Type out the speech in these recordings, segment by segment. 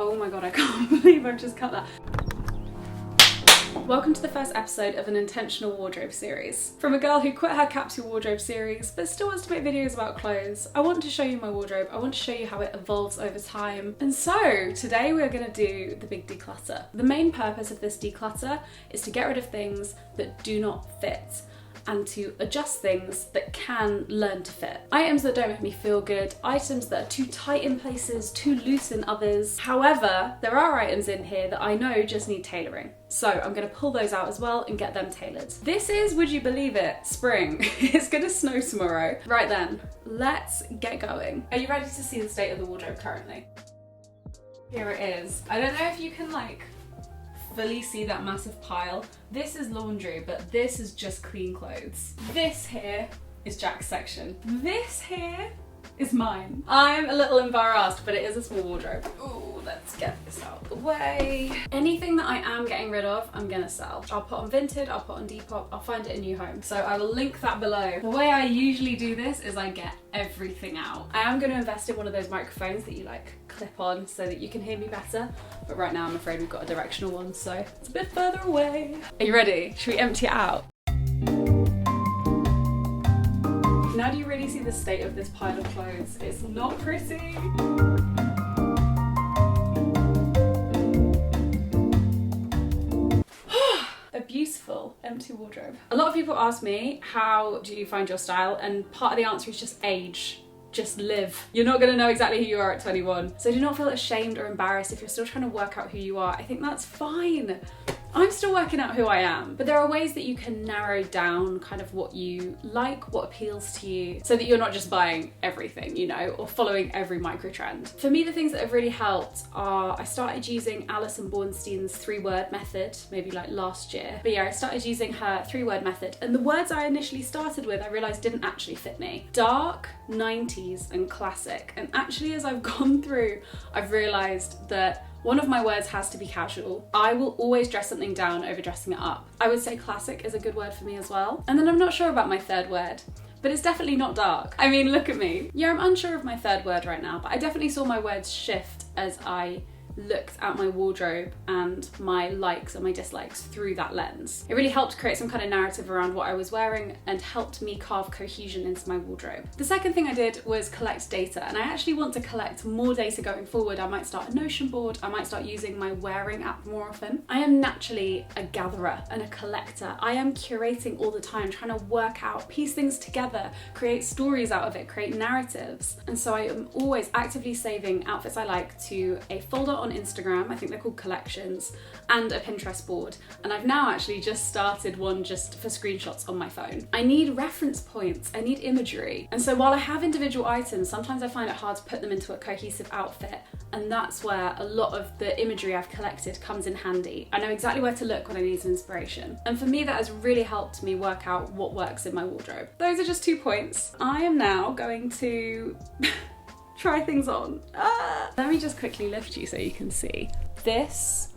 Oh my god, I can't believe I've just cut that. Welcome to the first episode of an intentional wardrobe series. From a girl who quit her capsule wardrobe series but still wants to make videos about clothes, I want to show you my wardrobe, I want to show you how it evolves over time. And so today we're going to do the big declutter. The main purpose of this declutter is to get rid of things that do not fit and to adjust things that can learn to fit. Items that don't make me feel good, items that are too tight in places, too loose in others. However, there are items in here that I know just need tailoring. So I'm gonna pull those out as well and get them tailored. This is, would you believe it, spring. It's gonna snow tomorrow. Right then, let's get going. Are you ready to see the state of the wardrobe currently? Here it is. I don't know if you can fully see that massive pile. This is laundry, but this is just clean clothes. This here is Jack's section. This here is mine. I'm a little embarrassed, but it is a small wardrobe. Ooh, let's get this out of the way. Anything that I am getting rid of, I'm gonna sell. I'll put on Vinted, I'll put on Depop, I'll find it a new home. So I will link that below. The way I usually do this is I get everything out. I am gonna invest in one of those microphones that you clip on so that you can hear me better. But right now I'm afraid we've got a directional one, so it's a bit further away. Are you ready? Should we empty it out? Now do you really see the state of this pile of clothes? It's not pretty. A beautiful empty wardrobe. A lot of people ask me, how do you find your style? And part of the answer is just age. Just live. You're not gonna know exactly who you are at 21. So do not feel ashamed or embarrassed if you're still trying to work out who you are. I think that's fine. I'm still working out who I am, but there are ways that you can narrow down kind of what you like, what appeals to you, so that you're not just buying everything, you know, or following every micro trend. For me, the things that have really helped are, I started using Alison Bornstein's 3-word method, maybe last year. But yeah, I started using her 3-word method, and the words I initially started with, I realized didn't actually fit me. Dark, 90s, and classic. And actually, as I've gone through, I've realized that one of my words has to be casual. I will always dress something down over dressing it up. I would say classic is a good word for me as well. And then I'm not sure about my third word, but it's definitely not dark. I mean, look at me. Yeah, I'm unsure of my third word right now, but I definitely saw my words shift as I looked at my wardrobe and my likes and my dislikes through that lens. It really helped create some kind of narrative around what I was wearing and helped me carve cohesion into my wardrobe. The second thing I did was collect data, and I actually want to collect more data going forward. I might start a Notion board, I might start using my wearing app more often. I am naturally a gatherer and a collector. I am curating all the time, trying to work out, piece things together, create stories out of it, create narratives. And so I am always actively saving outfits I like to a folder on Instagram, I think they're called collections, and a Pinterest board. And I've now actually just started one just for screenshots on my phone. I need reference points, I need imagery. And so while I have individual items, sometimes I find it hard to put them into a cohesive outfit. And that's where a lot of the imagery I've collected comes in handy. I know exactly where to look when I need some inspiration. And for me, that has really helped me work out what works in my wardrobe. Those are just 2 points. I am now going to try things on. Let me just quickly lift you so you can see. This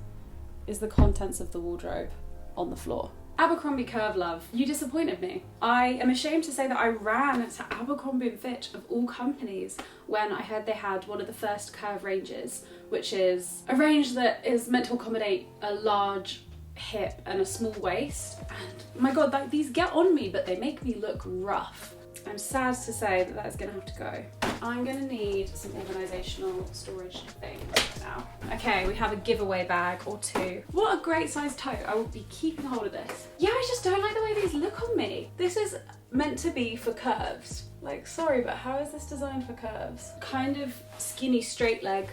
is the contents of the wardrobe on the floor. Abercrombie Curve Love, you disappointed me. I am ashamed to say that I ran to Abercrombie & Fitch of all companies when I heard they had one of the first Curve ranges, which is a range that is meant to accommodate a large hip and a small waist. And my God, these get on me, but they make me look rough. I'm sad to say that that's gonna have to go. I'm gonna need some organisational storage things now. Okay, we have a giveaway bag or 2. What a great size tote. I will be keeping hold of this. Yeah, I just don't like the way these look on me. This is meant to be for curves. Sorry, but how is this designed for curves? Kind of skinny straight leg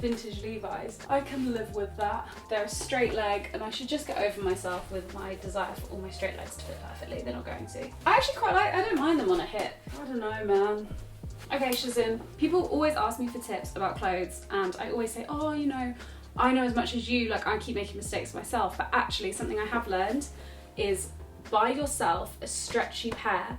vintage Levi's. I can live with that. They're a straight leg, and I should just get over myself with my desire for all my straight legs to fit perfectly. They're not going to. I actually quite like, I don't mind them on a hip. I don't know, man. Okay, Shazin. People always ask me for tips about clothes, and I always say, oh, you know, I know as much as you, I keep making mistakes myself. But actually, something I have learned is buy yourself a stretchy pair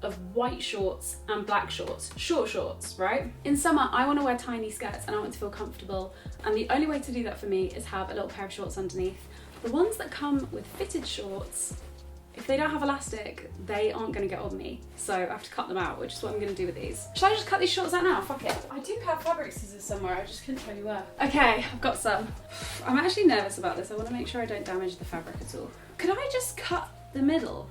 of white shorts and black shorts, short shorts, right? In summer, I want to wear tiny skirts and I want to feel comfortable. And the only way to do that for me is have a little pair of shorts underneath. The ones that come with fitted shorts if they don't have elastic, they aren't going to get on me. So I have to cut them out, which is what I'm going to do with these. Should I just cut these shorts out now? Fuck it. I do have fabric scissors somewhere, I just couldn't tell you where. Okay, I've got some. I'm actually nervous about this. I want to make sure I don't damage the fabric at all. Could I just cut the middle?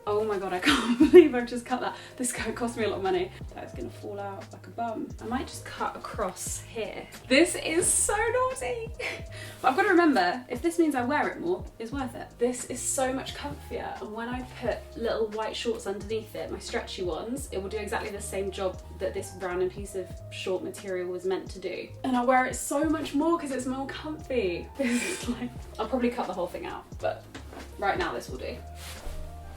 Oh my god, I can't believe I've just cut that. This cost me a lot of money. That is gonna fall out like a bum. I might just cut across here. This is so naughty. But I've got to remember, if this means I wear it more, it's worth it. This is so much comfier, and when I put little white shorts underneath it, my stretchy ones, it will do exactly the same job that this random piece of short material was meant to do. And I'll wear it so much more because it's more comfy. This is like, I'll probably cut the whole thing out, but right now this will do.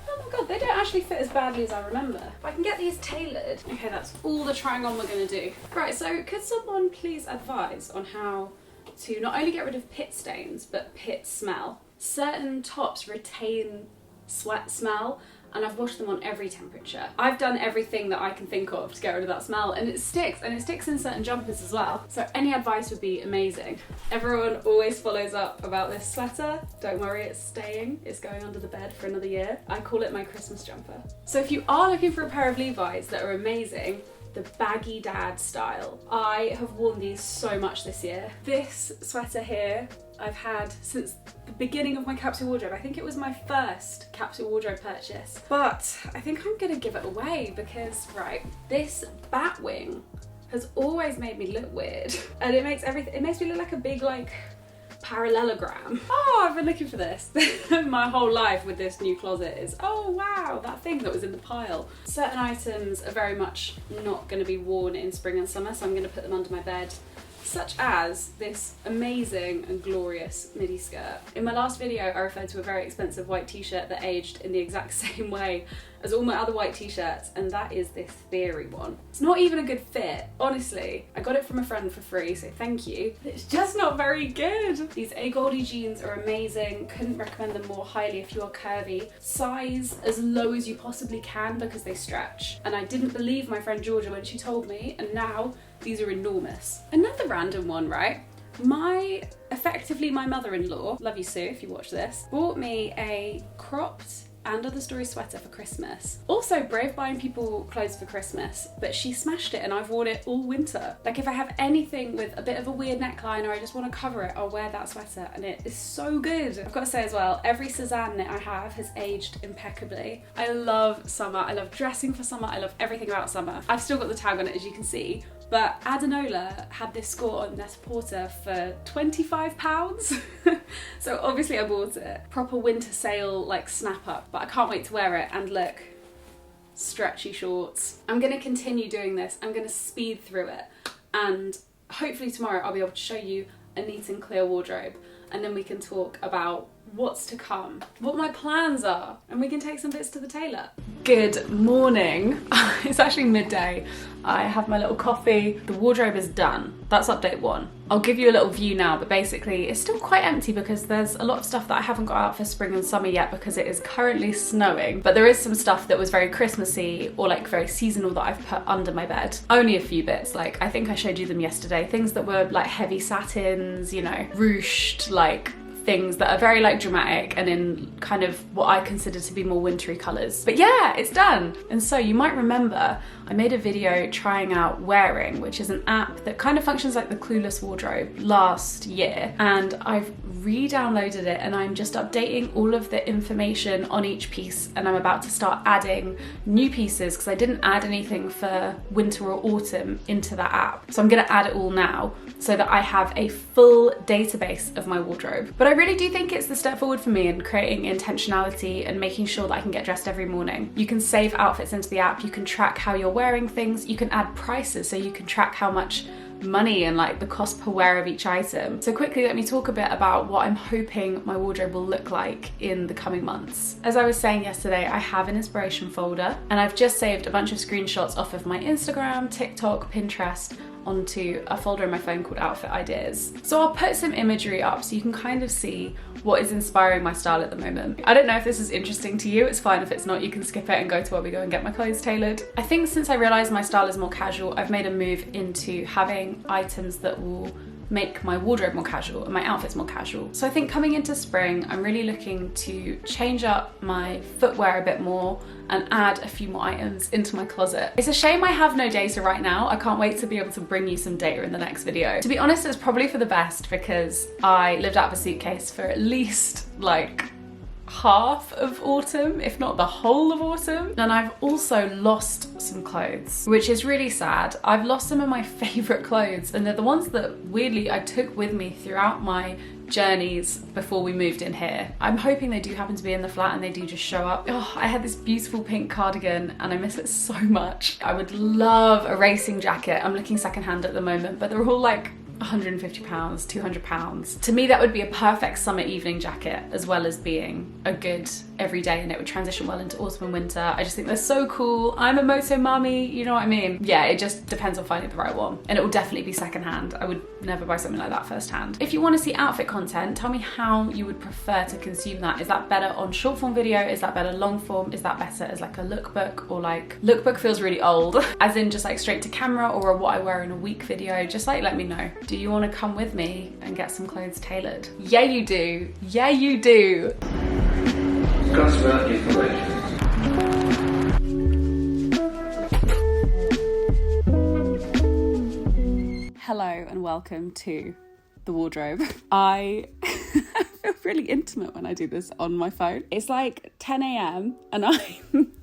Oh my god, they don't actually fit as badly as I remember. If I can get these tailored. Okay, that's all the trying on we're gonna do. Right, so could someone please advise on how to not only get rid of pit stains, but pit smell? Certain tops retain sweat smell, and I've washed them on every temperature. I've done everything that I can think of to get rid of that smell, and it sticks in certain jumpers as well. So any advice would be amazing. Everyone always follows up about this sweater. Don't worry, it's staying. It's going under the bed for another year. I call it my Christmas jumper. So if you are looking for a pair of Levi's that are amazing, the baggy dad style, I have worn these so much this year. This sweater here, I've had since the beginning of my capsule wardrobe. I think it was my first capsule wardrobe purchase, but I think I'm gonna give it away because, right, this bat wing has always made me look weird, and it makes me look like a big like parallelogram. Oh, I've been looking for this my whole life with this new closet is, oh wow, that thing that was in the pile. Certain items are very much not going to be worn in spring and summer, so I'm going to put them under my bed, such as this amazing and glorious midi skirt. In my last video, I referred to a very expensive white t-shirt that aged in the exact same way as all my other white t-shirts, and that is this Theory one. It's not even a good fit, honestly. I got it from a friend for free, so thank you. It's just not very good. These A Goldie jeans are amazing. Couldn't recommend them more highly if you are curvy. Size as low as you possibly can because they stretch. And I didn't believe my friend Georgia when she told me, and now these are enormous. Another random one, right? Effectively my mother-in-law, love you Sue if you watch this, bought me a cropped and other story sweater for Christmas. Also brave buying people clothes for Christmas, but she smashed it and I've worn it all winter. Like if I have anything with a bit of a weird neckline or I just want to cover it, I'll wear that sweater and it is so good. I've got to say as well, every Suzanne knit I have has aged impeccably. I love summer, I love dressing for summer, I love everything about summer. I've still got the tag on it as you can see, but Adenola had this score on Net-a-Porter for £25. So obviously I bought it. Proper winter sale like snap up, but I can't wait to wear it. And look, stretchy shorts. I'm gonna continue doing this. I'm gonna speed through it. And hopefully tomorrow I'll be able to show you a neat and clear wardrobe. And then we can talk about what's to come, what my plans are, and we can take some bits to the tailor. Good morning. It's actually midday. I have my little coffee. The wardrobe is done. That's update 1. I'll give you a little view now, but basically it's still quite empty because there's a lot of stuff that I haven't got out for spring and summer yet because it is currently snowing. But there is some stuff that was very Christmassy or like very seasonal that I've put under my bed. Only a few bits, like I think I showed you them yesterday. Things that were like heavy satins, you know, ruched, like things that are very like dramatic and in kind of what I consider to be more wintry colours. But yeah, it's done. And so you might remember I made a video trying out Wearing, which is an app that kind of functions like the Clueless wardrobe last year, and I've re-downloaded it and I'm just updating all of the information on each piece, and I'm about to start adding new pieces because I didn't add anything for winter or autumn into that app. So I'm going to add it all now so that I have a full database of my wardrobe. But I really do think it's the step forward for me in creating intentionality and making sure that I can get dressed every morning. You can save outfits into the app, you can track how you're wearing things, you can add prices so you can track how much money and like the cost per wear of each item. So quickly let me talk a bit about what I'm hoping my wardrobe will look like in the coming months. As I was saying yesterday, I have an inspiration folder and I've just saved a bunch of screenshots off of my Instagram, TikTok, Pinterest onto a folder in my phone called Outfit Ideas. So I'll put some imagery up so you can kind of see what is inspiring my style at the moment. I don't know if this is interesting to you, it's fine if it's not, you can skip it and go to where we go and get my clothes tailored. I think since I realised my style is more casual, I've made a move into having items that will make my wardrobe more casual and my outfits more casual. So I think coming into spring, I'm really looking to change up my footwear a bit more and add a few more items into my closet. It's a shame I have no data right now. I can't wait to be able to bring you some data in the next video. To be honest, it's probably for the best because I lived out of a suitcase for at least like half of autumn, if not the whole of autumn. And I've also lost some clothes, which is really sad. I've lost some of my favorite clothes, and they're the ones that weirdly I took with me throughout my journeys before we moved in here. I'm hoping they do happen to be in the flat and they do just show up. Oh, I had this beautiful pink cardigan and I miss it so much. I would love a racing jacket. I'm looking secondhand at the moment, but they're all like £150, £200. To me, that would be a perfect summer evening jacket, as well as being a good everyday, and it would transition well into autumn and winter. I just think they're so cool. I'm a moto mummy, you know what I mean? Yeah, it just depends on finding the right one. And it will definitely be secondhand. I would never buy something like that firsthand. If you want to see outfit content, tell me how you would prefer to consume that. Is that better on short form video? Is that better long form? Is that better as like a lookbook, or like, lookbook feels really old, as in just like straight to camera, or a what I wear in a week video? Just like let me know. Do you want to come with me and get some clothes tailored? Yeah, you do. Yeah, you do. Customer information. Hello and welcome to the wardrobe. I feel really intimate when I do this on my phone. It's like 10 a.m. and I'm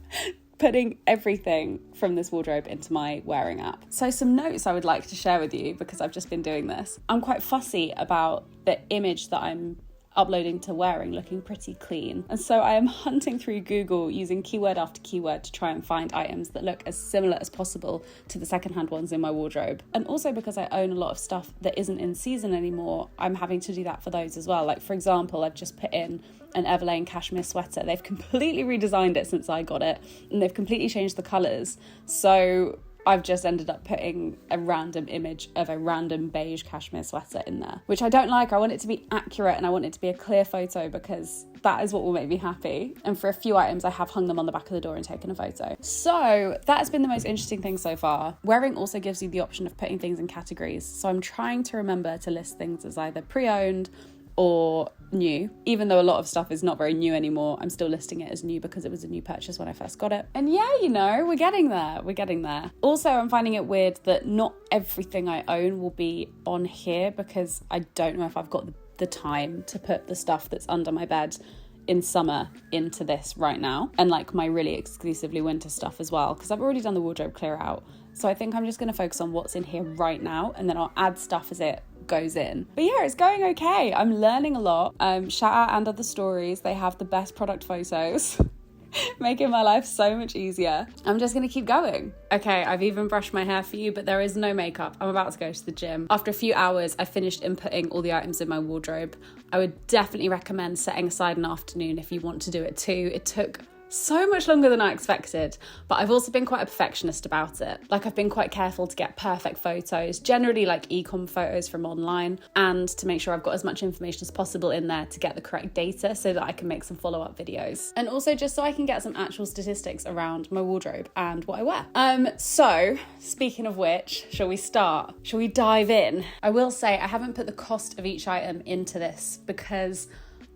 putting everything from this wardrobe into my wearing app. So some notes I would like to share with you, because I've just been doing this. I'm quite fussy about the image that I'm uploading to wearing looking pretty clean. And so I am hunting through Google using keyword after keyword to try and find items that look as similar as possible to the secondhand ones in my wardrobe. And also because I own a lot of stuff that isn't in season anymore, I'm having to do that for those as well. Like for example, I've just put in an Everlane cashmere sweater. They've completely redesigned it since I got it, and they've completely changed the colours. So I've just ended up putting a random image of a random beige cashmere sweater in there, which I don't like. I want it to be accurate and I want it to be a clear photo, because that is what will make me happy. And for a few items, I have hung them on the back of the door and taken a photo. So that has been the most interesting thing so far. Wearing also gives you the option of putting things in categories. So I'm trying to remember to list things as either pre-owned or new. Even though a lot of stuff is not very new anymore, I'm still listing it as new because it was a new purchase when I first got it. And yeah, you know, we're getting there. Also, I'm finding it weird that not everything I own will be on here, because I don't know if I've got the time to put the stuff that's under my bed in summer into this right now, and like my really exclusively winter stuff as well, because I've already done the wardrobe clear out. So I think I'm just going to focus on what's in here right now, and then I'll add stuff as it goes in. But yeah, it's going okay. I'm learning a lot. Shout out And Other Stories. They have the best product photos, making my life so much easier. I'm just going to keep going. Okay, I've even brushed my hair for you, but there is no makeup. I'm about to go to the gym. After a few hours, I finished inputting all the items in my wardrobe. I would definitely recommend setting aside an afternoon if you want to do it too. It took so much longer than I expected, but I've also been quite a perfectionist about it. Like, I've been quite careful to get perfect photos, generally like e-com photos from online, and to make sure I've got as much information as possible in there to get the correct data so that I can make some follow-up videos. And also just so I can get some actual statistics around my wardrobe and what I wear. So speaking of which, shall we start? Shall we dive in? I will say I haven't put the cost of each item into this because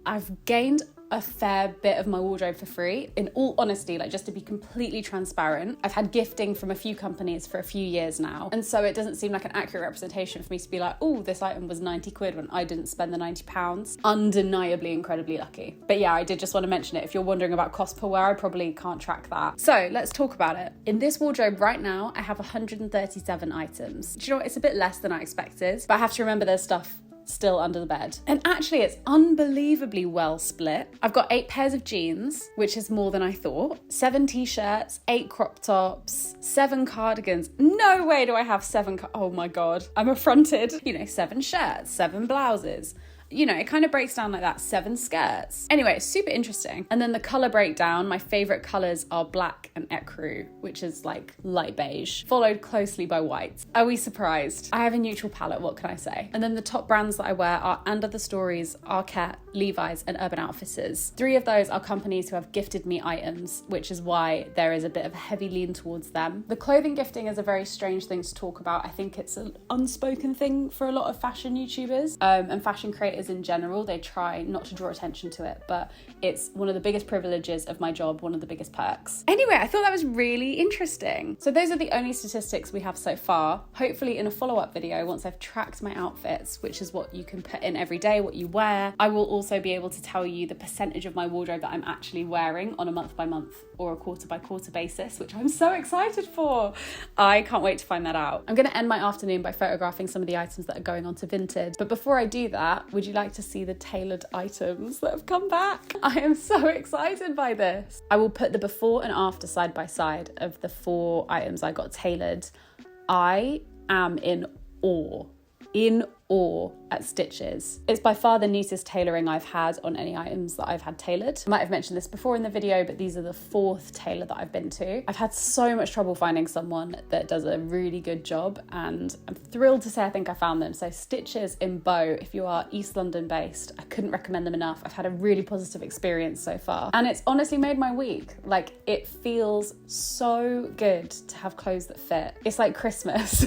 I've gained a fair bit of my wardrobe for free. In all honesty, like, just to be completely transparent, I've had gifting from a few companies for a few years now, and so it doesn't seem like an accurate representation for me to be like, oh, this item was 90 quid when I didn't spend the 90 pounds. Undeniably incredibly lucky. But yeah, I did just want to mention it. If you're wondering about cost per wear, I probably can't track that. So let's talk about it. In this wardrobe right now, I have 137 items. Do you know what? It's a bit less than I expected, but I have to remember there's stuff still under the bed. And actually, it's unbelievably well split. I've got 8 pairs of jeans, which is more than I thought, 7 t-shirts, 8 crop tops, 7 cardigans. No way do I have 7 oh my god, I'm affronted. 7 shirts, 7 blouses, you know, it kind of breaks down like that, 7 skirts. Anyway, it's super interesting. And then the color breakdown, my favorite colors are black and ecru, which is like light beige, followed closely by white. Are we surprised? I have a neutral palette, what can I say? And then the top brands that I wear are And Other Stories, Arquette, Levi's and Urban Outfitters. 3 of those are companies who have gifted me items, which is why there is a bit of a heavy lean towards them. The clothing gifting is a very strange thing to talk about. I think it's an unspoken thing for a lot of fashion YouTubers and fashion creators in general. They try not to draw attention to it, but it's one of the biggest privileges of my job, one of the biggest perks. Anyway, I thought that was really interesting. So those are the only statistics we have so far. Hopefully in a follow-up video, once I've tracked my outfits, which is what you can put in every day, what you wear, I will also be able to tell you the percentage of my wardrobe that I'm actually wearing on a month by month or a quarter by quarter basis, which I'm so excited for. I can't wait to find that out. I'm going to end my afternoon by photographing some of the items that are going on to Vinted. But before I do that, would you like to see the tailored items that have come back? I am so excited by this. I will put the before and after side by side of the 4 items I got tailored. I am in awe at Stitches. It's by far the neatest tailoring I've had on any items that I've had tailored. I might have mentioned this before in the video, but these are the 4th tailor that I've been to. I've had so much trouble finding someone that does a really good job, and I'm thrilled to say I think I found them. So Stitches in Bow, if you are East London based, I couldn't recommend them enough. I've had a really positive experience so far, and it's honestly made my week. Like, it feels so good to have clothes that fit. It's like Christmas.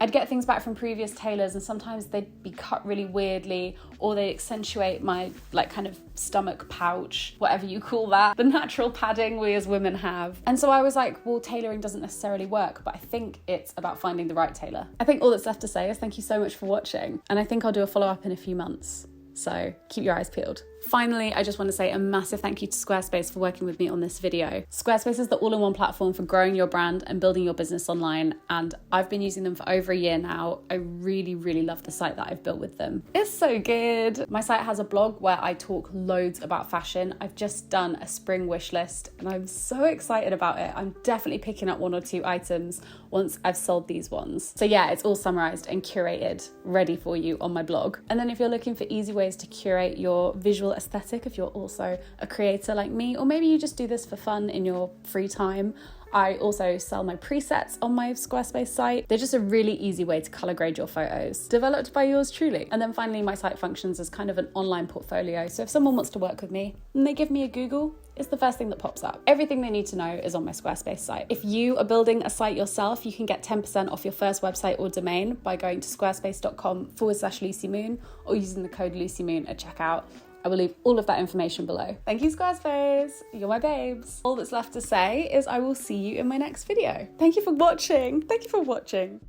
I'd get things back from previous tailors and sometimes they'd be cut really weirdly, or they accentuate my like kind of stomach pouch, whatever you call that, the natural padding we as women have. And so I was like, well, tailoring doesn't necessarily work, but I think it's about finding the right tailor. I think all that's left to say is thank you so much for watching, and I think I'll do a follow-up in a few months. So keep your eyes peeled. Finally, I just want to say a massive thank you to Squarespace for working with me on this video. Squarespace is the all-in-one platform for growing your brand and building your business online, and I've been using them for over a year now. I really, really love the site that I've built with them. It's so good. My site has a blog where I talk loads about fashion. I've just done a spring wish list and I'm so excited about it. I'm definitely picking up 1 or 2 items once I've sold these ones. So yeah, it's all summarized and curated, ready for you on my blog. And then if you're looking for easy ways to curate your visual aesthetic, if you're also a creator like me, or maybe you just do this for fun in your free time, I also sell my presets on my Squarespace site. They're just a really easy way to color grade your photos, developed by yours truly. And then finally, my site functions as kind of an online portfolio. So if someone wants to work with me and they give me a Google, it's the first thing that pops up. Everything they need to know is on my Squarespace site. If you are building a site yourself, you can get 10% off your first website or domain by going to squarespace.com/LucyMoon or using the code LucyMoon at checkout. I will leave all of that information below. Thank you, Squarespace. You're my babes. All that's left to say is I will see you in my next video. Thank you for watching. Thank you for watching.